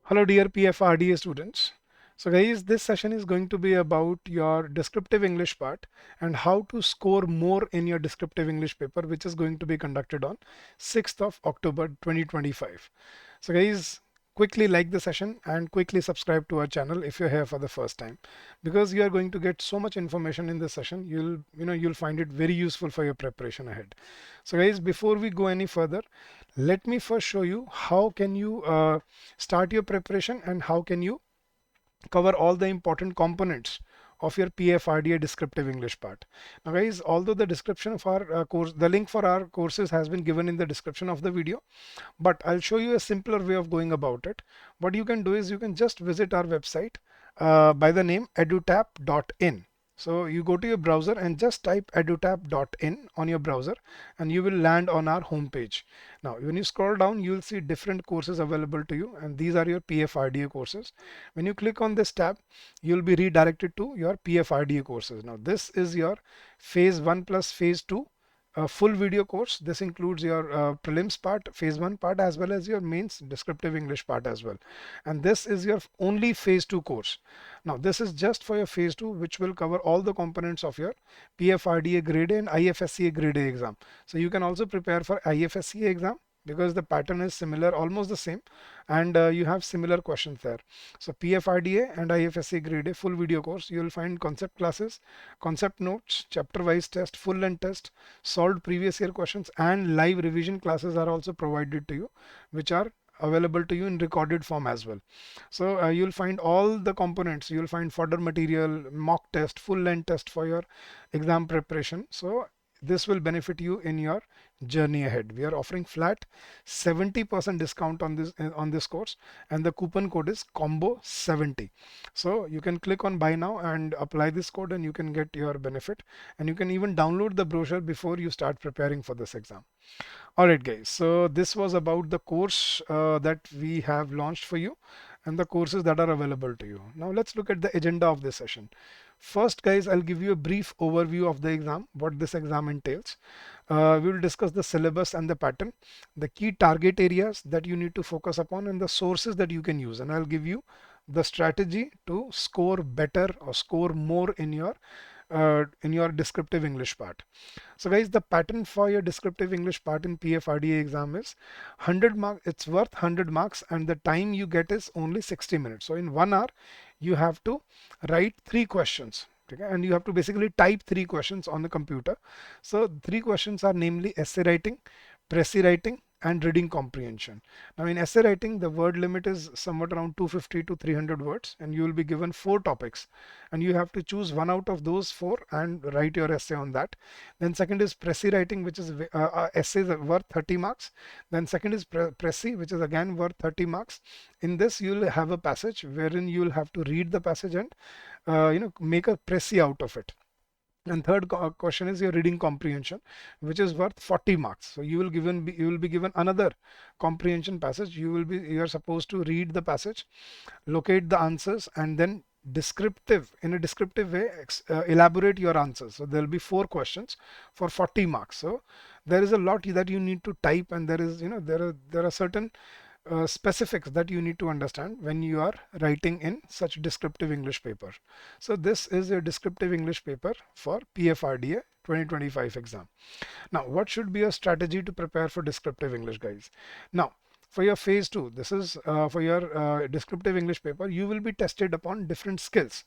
Hello dear PFRDA students. So guys, this session is going to be about your descriptive English part and how to score more in your descriptive English paper, which is going to be conducted on 6th of October 2025. So guys, quickly like the session and quickly subscribe to our channel if you're here for the first time, because you are going to get so much information in this session. You'll find it very useful for your preparation ahead. So guys, before we go any further, let me first show you how can you start your preparation and how can you cover all the important components of your PFRDA descriptive English part. Now guys, although the description of our course, the link for our courses has been given in the description of the video, but I'll show you a simpler way of going about it. What you can do is you can just visit our website by the name edutap.in. So you go to your browser and just type edutap.in on your browser and you will land on our homepage. Now, when you scroll down, you will see different courses available to you, and these are your PFRDA courses. When you click on this tab, you'll be redirected to your PFRDA courses. Now, this is your phase 1 plus phase 2 full video course. This includes your prelims part, phase 1 part, as well as your mains descriptive English part as well. And this is your only phase 2 course. Now this is just for your phase 2, which will cover all the components of your PFRDA Grade A and IFSCA Grade A exam. So you can also prepare for IFSCA exam, because the pattern is similar, almost the same, and you have similar questions there. So PFRDA and IFSCA Grade A full video course, you will find concept classes, concept notes, chapter wise test, full length test, solved previous year questions, and live revision classes are also provided to you, which are available to you in recorded form as well. So you'll find all the components. You'll find fodder material, mock test, full length test for your exam preparation. So this will benefit you in your journey ahead. We are offering flat 70% discount on this course, and the coupon code is combo 70. So you can click on buy now and apply this code and you can get your benefit, and you can even download the brochure before you start preparing for this exam. Alright guys, so this was about the course that we have launched for you and the courses that are available to you. Now let's look at the agenda of this session. First guys, I'll give you a brief overview of the exam, what this exam entails. We will discuss the syllabus and the pattern, the key target areas that you need to focus upon, and the sources that you can use. And I'll give you the strategy to score better or score more in your descriptive English part. So guys, the pattern for your descriptive English part in PFRDA exam is 100 marks. It's worth 100 marks, and the time you get is only 60 minutes. So in 1 hour, you have to write 3 questions. Okay, and you have to basically type 3 questions on the computer. So 3 questions are namely essay writing, Precis writing, and reading comprehension. Now in essay writing, the word limit is somewhat around 250 to 300 words, and you will be given 4 topics, and you have to choose one out of those 4 and write your essay on that. Then second is Precis writing, which is essays worth 30 marks. Then second is Precis, which is again worth 30 marks. In this, you will have a passage wherein you will have to read the passage and make a Precis out of it. And third question is your reading comprehension, which is worth 40 marks. So you will be given another comprehension passage. You are supposed to read the passage, locate the answers, and then in a descriptive way elaborate your answers. So there will be 4 questions for 40 marks. So there is a lot that you need to type, and there are certain specifics that you need to understand when you are writing in such descriptive English paper. So this is a descriptive English paper for PFRDA 2025 exam. Now, what should be your strategy to prepare for descriptive English, guys? Now, for your phase 2, this is for your descriptive English paper, you will be tested upon different skills,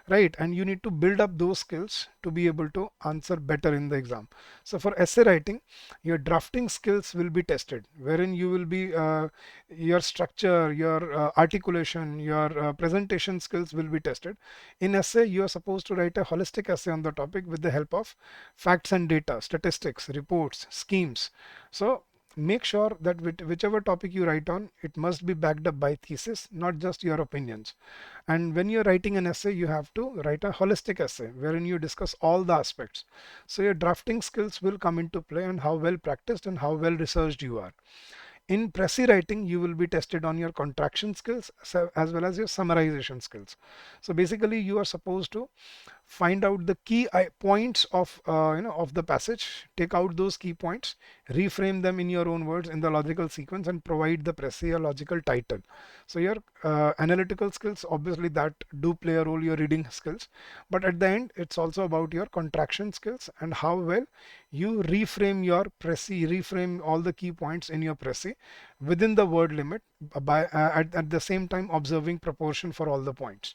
right? And you need to build up those skills to be able to answer better in the exam. So for essay writing, your drafting skills will be tested, wherein you will be your structure, your articulation, your presentation skills will be tested. In essay, you are supposed to write a holistic essay on the topic with the help of facts and data, statistics, reports, schemes. So make sure that whichever topic you write on, it must be backed up by thesis, not just your opinions. And when you're writing an essay, you have to write a holistic essay wherein you discuss all the aspects. So your drafting skills will come into play, and how well practiced and how well researched you are. In Precis writing, you will be tested on your contraction skills as well as your summarization skills. So basically, you are supposed to find out the key points of of the passage, take out those key points, reframe them in your own words in the logical sequence, and provide the Precis logical title. So your analytical skills, obviously, that do play a role, your reading skills, but at the end it's also about your contraction skills and how well you reframe your Precis, reframe all the key points in your Precis within the word limit, at the same time observing proportion for all the points.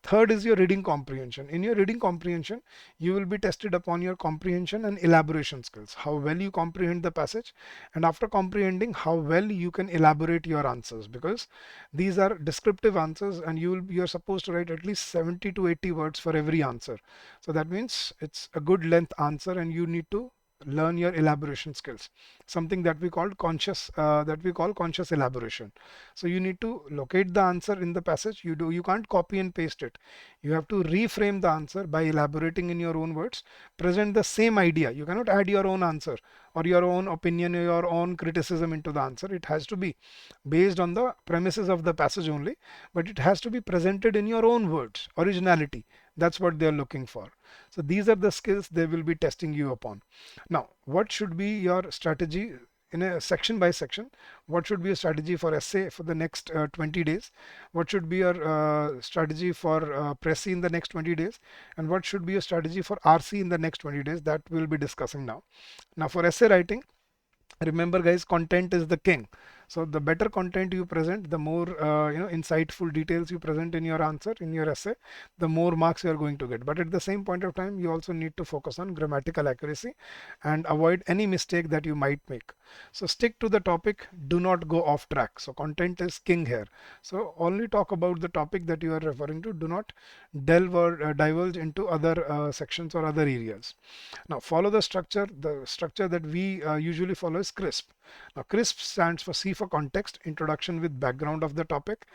Third is your reading comprehension. In your reading comprehension, you will be tested upon your comprehension and elaboration skills, how well you comprehend the passage, and after comprehending, how well you can elaborate your answers, because these are descriptive answers and you're supposed to write at least 70 to 80 words for every answer. So that means it's a good length answer and you need to learn your elaboration skills, something that we call conscious elaboration. So you need to locate the answer in the passage. You can't copy and paste it. You have to reframe the answer by elaborating in your own words, present the same idea. You cannot add your own answer or your own opinion or your own criticism into the answer. It has to be based on the premises of the passage only, but it has to be presented in your own words. Originality, that's what they're looking for. So these are the skills they will be testing you upon. Now, what should be your strategy in a section by section? What should be a strategy for essay for the next 20 days? What should be your strategy for Precis in the next 20 days? And what should be a strategy for RC in the next 20 days? That we'll be discussing now. Now, for essay writing, remember guys, content is the king. So the better content you present, the more insightful details you present in your answer, in your essay, the more marks you are going to get. But at the same point of time, you also need to focus on grammatical accuracy and avoid any mistake that you might make. So stick to the topic, do not go off track. So content is king here. So only talk about the topic that you are referring to. Do not delve or divulge into other sections or other areas. Now follow the structure. The structure that we usually follow is CRISP. Now CRISP stands for C for context, introduction with background of the topic.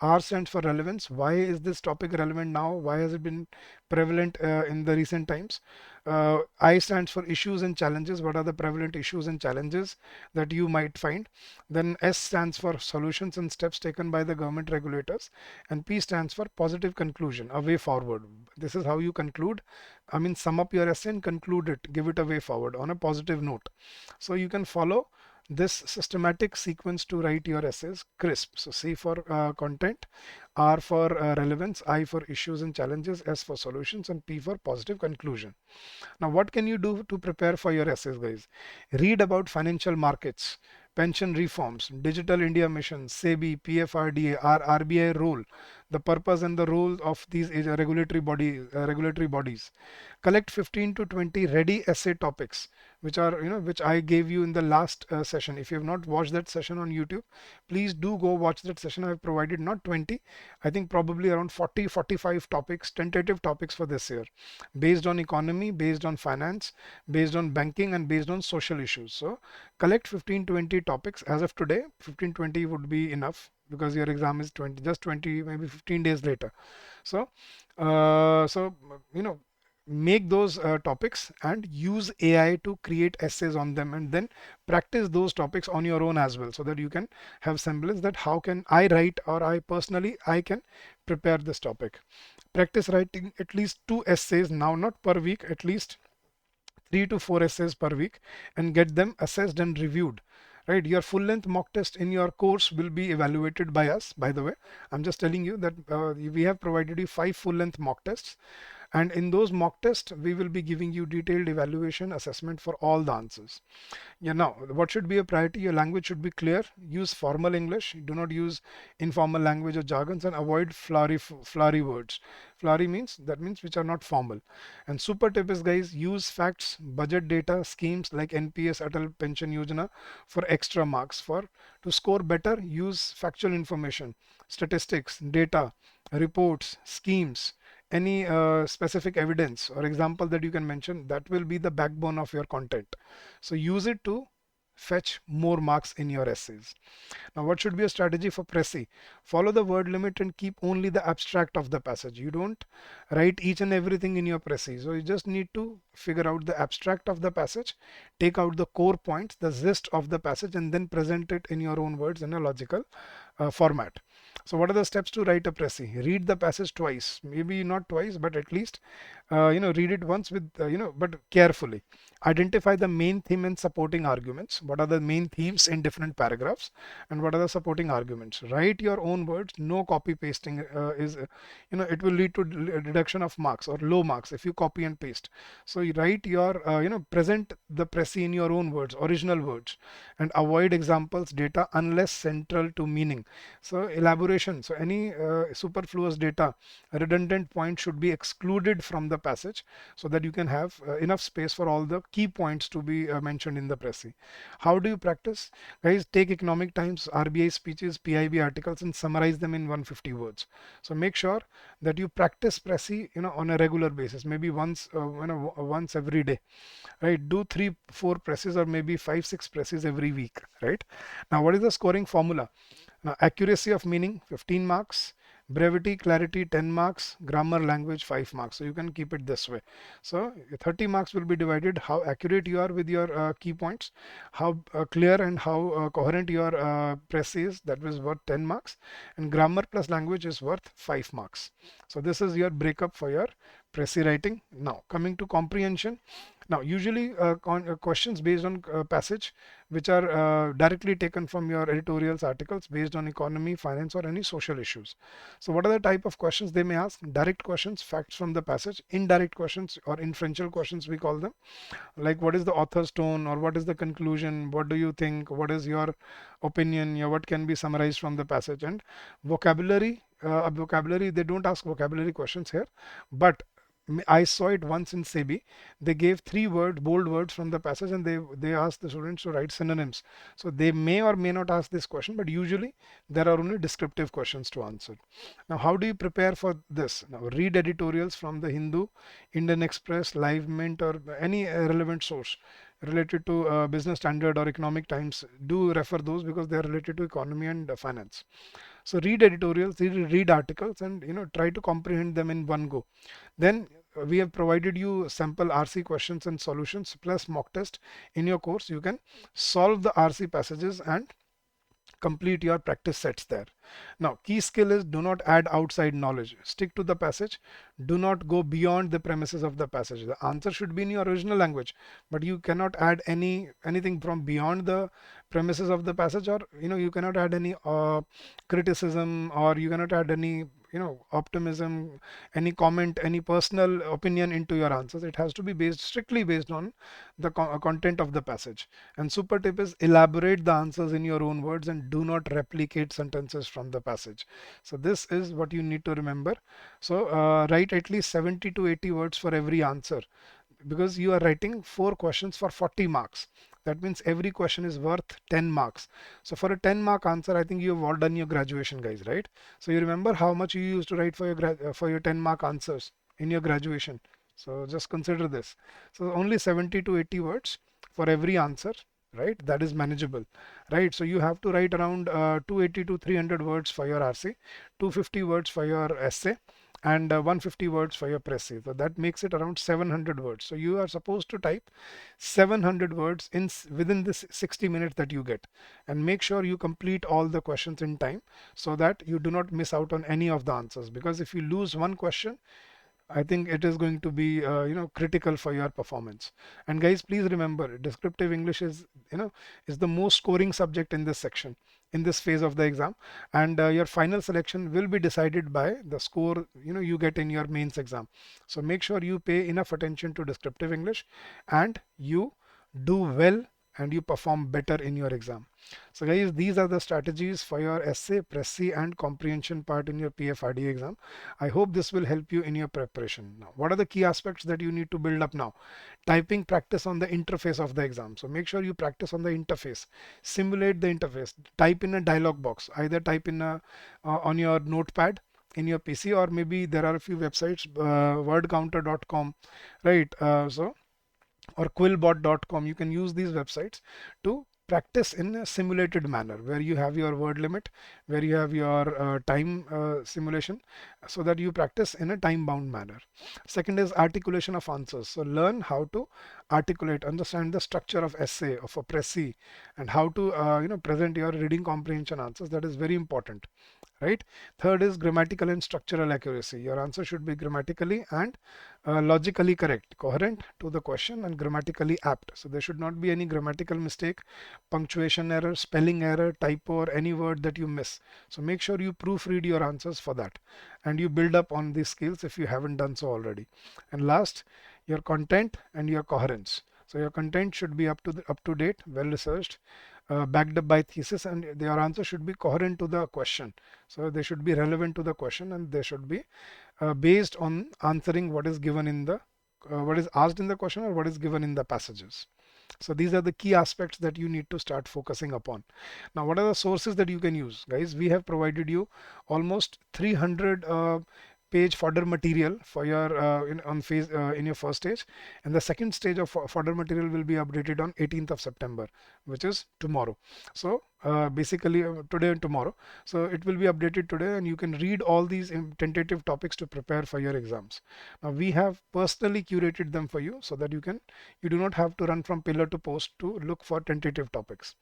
R stands for relevance. Why is this topic relevant now? Why has it been prevalent in the recent times? I stands for issues and challenges. What are the prevalent issues and challenges that you might find? Then S stands for solutions and steps taken by the government regulators. And P stands for positive conclusion, a way forward. This is how you conclude. I mean, sum up your essay and conclude it, give it a way forward on a positive note. So you can follow this systematic sequence to write your essays. CRISP. So C for content, R for relevance, I for issues and challenges, S for solutions, and P for positive conclusion. Now, what can you do to prepare for your essays, guys? Read about financial markets, pension reforms, Digital India Mission, SEBI, PFRDA, RBI role, the purpose and the role of these regulatory bodies. Collect 15 to 20 ready essay topics, which I gave you in the last session. If you have not watched that session on YouTube, please do go watch that session. I have provided not 20, I think probably around 45 topics, tentative topics for this year, based on economy, based on finance, based on banking, and based on social issues. So collect 15-20 topics. As of today, 15-20 would be enough because your exam is 20, just 20, maybe 15 days later. So make those topics and use AI to create essays on them, and then practice those topics on your own as well, so that you can have semblance that how can I write, or I can prepare this topic. Practice writing at least 2 essays now, not per week, at least 3 to 4 essays per week, and get them assessed and reviewed. Right, your full length mock test in your course will be evaluated by us. By the way, I'm just telling you that we have provided you 5 full length mock tests, and in those mock tests we will be giving you detailed evaluation assessment for all the answers. Yeah, now what should be a priority? Your language should be clear. Use formal English. Do not use informal language or jargons, and avoid flowery words. Flowery means which are not formal. And super tip is, guys, use facts, budget data, schemes like NPS, Atal Pension Yojana for extra marks. To score better, use factual information, statistics, data, reports, schemes, any specific evidence or example that you can mention. That will be the backbone of your content. So use it to fetch more marks in your essays. Now, what should be a strategy for Precis? Follow the word limit and keep only the abstract of the passage. You don't write each and everything in your Precis. So you just need to figure out the abstract of the passage, take out the core points, the gist of the passage, and then present it in your own words in a logical format. So what are the steps to write a Precis? Read the passage twice, maybe not twice, but at least read it once with but carefully. Identify the main theme and supporting arguments. What are the main themes in different paragraphs, and what are the supporting arguments? Write your own words. No copy pasting is it will lead to deduction of marks or low marks if you copy and paste. So you write your present the Precis in your own words, original words, and avoid examples data unless central to meaning. So elaboration. So any superfluous data, redundant point should be excluded from the passage so that you can have enough space for all the key points to be mentioned in the Precis. How do you practice? Guys, take Economic Times, RBI speeches, PIB articles and summarize them in 150 words. So make sure that you practice Precis on a regular basis, maybe once once every day, right? Do 3-4 Precis or maybe 5-6 Precis every week, right? Now what is the scoring formula? Now, accuracy of meaning 15 marks, brevity, clarity 10 marks, grammar, language 5 marks. So you can keep it this way. So 30 marks will be divided how accurate you are with your key points, how clear and how coherent your press is, that was worth 10 marks, and grammar plus language is worth 5 marks. So this is your breakup for your Precis writing. Now coming to comprehension. Now usually questions based on passage which are directly taken from your editorials, articles based on economy, finance or any social issues. So what are the type of questions they may ask? Direct questions, facts from the passage. Indirect questions or inferential questions we call them, like what is the author's tone or what is the conclusion, what do you think, what is your opinion, what can be summarized from the passage. And vocabulary, vocabulary, they don't ask vocabulary questions here, but I saw it once in SEBI. They gave 3 bold words from the passage, and they asked the students to write synonyms. So they may or may not ask this question, but usually there are only descriptive questions to answer. Now, how do you prepare for this? Now, read editorials from the Hindu, Indian Express, Live Mint, or any relevant source related to business standard or economic times. Do refer those because they are related to economy and finance. So read editorials, read articles, and try to comprehend them in one go. Then we have provided you sample RC questions and solutions plus mock test in your course. You can solve the RC passages and complete your practice sets there. Now, key skill is do not add outside knowledge. Stick to the passage. Do not go beyond the premises of the passage. The answer should be in your original language, but you cannot add anything from beyond the premises of the passage, or you cannot add any criticism, or you cannot add any optimism, any comment, any personal opinion into your answers. It has to be strictly based on the content of the passage. And super tip is elaborate the answers in your own words and do not replicate sentences from the passage. So this is what you need to remember. So write at least 70 to 80 words for every answer, because you are writing 4 questions for 40 marks. That means every question is worth 10 marks. So for a 10-mark answer, I think you have all done your graduation, guys, right? So you remember how much you used to write for your 10-mark answers in your graduation. So just consider this. So only 70 to 80 words for every answer, right? That is manageable, right? So you have to write around 280 to 300 words for your RC, 250 words for your essay, and 150 words for your Precis. So that makes it around 700 words. So you are supposed to type 700 words within this 60 minutes that you get, and make sure you complete all the questions in time so that you do not miss out on any of the answers, because if you lose one question, I think it is going to be critical for your performance. And guys, please remember, descriptive English is is the most scoring subject in this section, in this phase of the exam, and your final selection will be decided by the score you get in your mains exam. So make sure you pay enough attention to descriptive English and you do well and you perform better in your exam. So guys, these are the strategies for your essay, Precis and comprehension part in your PFRDA exam. I hope this will help you in your preparation. Now, what are the key aspects that you need to build up now? Typing practice on the interface of the exam. So make sure you practice on the interface. Simulate the interface. Type in a dialog box. Either type in on your notepad in your PC, or maybe there are a few websites, wordcounter.com, right? Or quillbot.com. You can use these websites to practice in a simulated manner, where you have your word limit, where you have your time simulation, so that you practice in a time bound manner. Second is articulation of answers. So learn how to articulate, understand the structure of essay, of a Precis, and how to present your reading comprehension answers. That is very important. right? Third is grammatical and structural accuracy. Your answer should be grammatically and logically correct, coherent to the question, and grammatically apt. So there should not be any grammatical mistake, punctuation error, spelling error, typo, or any word that you miss. So make sure you proofread your answers for that, and you build up on these skills if you haven't done so already. And last, your content and your coherence. So your content should be up to date, well researched, backed up by thesis, and your answer should be coherent to the question. So they should be relevant to the question, and they should be based on answering what is given in the what is asked in the question or what is given in the passages. So these are the key aspects that you need to start focusing upon. Now, what are the sources that you can use? Guys, we have provided you almost 300 page fodder material for your in your first stage, and the second stage of fodder material will be updated on 18th of September, which is tomorrow. So basically today and tomorrow. So it will be updated today, and you can read all these tentative topics to prepare for your exams. Now we have personally curated them for you so that you do not have to run from pillar to post to look for tentative topics.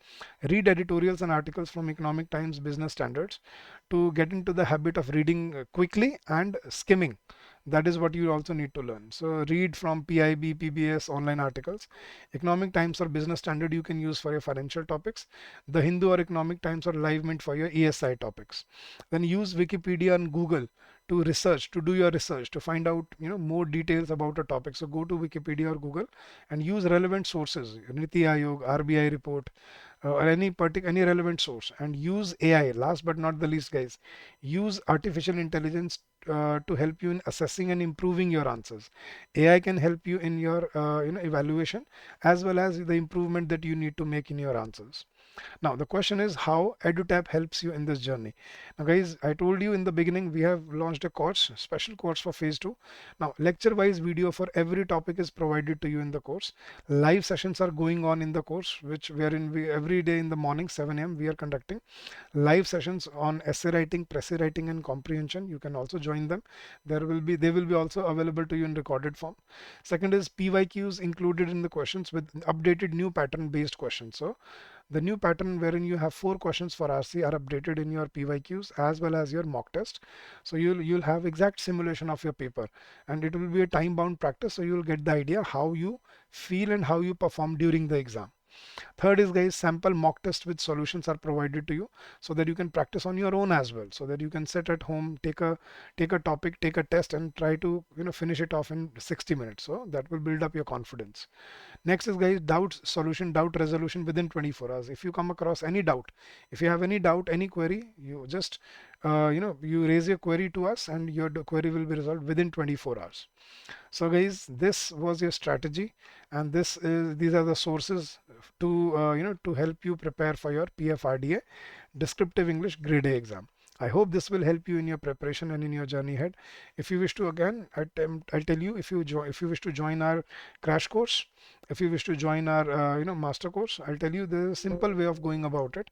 Read editorials and articles from Economic Times, Business Standards to get into the habit of reading quickly and skimming. That is what you also need to learn. So read from PIB, PBS, online articles. Economic Times or Business Standard you can use for your financial topics. The Hindu or Economic Times are live meant for your ESI topics. Then use Wikipedia and Google to research, to do your research, to find out more details about a topic. So go to Wikipedia or Google and use relevant sources, Niti Aayog, RBI report, or any relevant source, and use AI. Last but not the least, guys, use artificial intelligence to help you in assessing and improving your answers. AI can help you in your evaluation as well as the improvement that you need to make in your answers. Now the question is how EduTap helps you in this journey. Now guys, I told you in the beginning we have launched a course, special course for phase 2. Now lecture wise video for every topic is provided to you in the course. Live sessions are going on in the course, which we every day in the morning 7 a.m. we are conducting live sessions on essay writing, pressy writing, and comprehension. You can also join them. They will be also available to you in recorded form. Second is PYQs included in the questions with updated new pattern based questions. So the new pattern wherein you have 4 questions for RC are updated in your PYQs as well as your mock test. So you'll have exact simulation of your paper, and it will be a time bound practice, so you'll get the idea how you feel and how you perform during the exam. Third is, guys, sample mock test with solutions are provided to you so that you can practice on your own as well, so that you can sit at home, take a topic, take a test, and try to finish it off in 60 minutes. So that will build up your confidence. Next is, guys, doubt resolution within 24 hours. If you come across any doubt, if you have any doubt, any query, you just you raise your query to us, and your query will be resolved within 24 hours. So guys, this was your strategy, and these are the sources to to help you prepare for your PFRDA Descriptive English Grade A exam. I hope this will help you in your preparation and in your journey ahead. If you wish to, again, I'll tell you, if you wish to join our crash course, if you wish to join our master course, I'll tell you there's a simple way of going about it.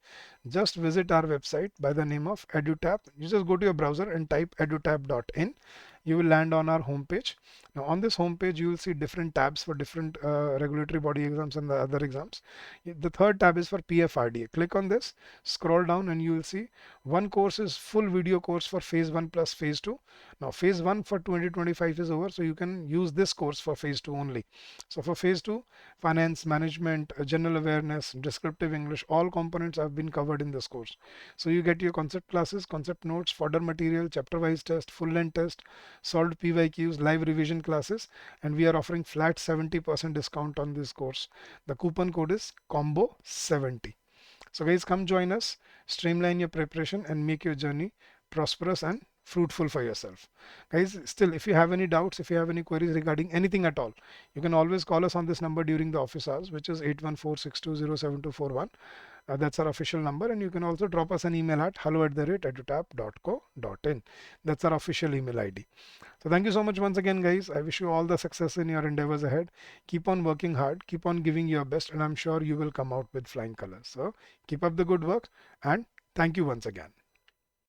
Just visit our website by the name of EduTap. You just go to your browser and type edutap.in. You will land on our homepage. Now on this homepage you will see different tabs for different regulatory body exams and the other exams. The third tab is for PFRDA. Click on this, scroll down, and you will see one course is full video course for phase 1 plus phase 2. Now phase 1 for 2025 is over, so you can use this course for phase 2 only. So for phase 2, finance, management, general awareness, descriptive English, all components have been covered in this course. So you get your concept classes, concept notes, fodder material, chapter wise test, full length test, solved PYQs, live revision classes, and we are offering flat 70% discount on this course. The coupon code is combo70. So guys, come join us, streamline your preparation, and make your journey prosperous and fruitful for yourself. Guys, still, if you have any doubts, if you have any queries regarding anything at all, you can always call us on this number during the office hours, which is 814-620-7241. That's our official number, and you can also drop us an email at hello@edutap.co.in. That's our official email ID. So thank you so much once again, guys. I wish you all the success in your endeavors ahead. Keep on working hard, keep on giving your best, and I'm sure you will come out with flying colors. So keep up the good work, and thank you once again.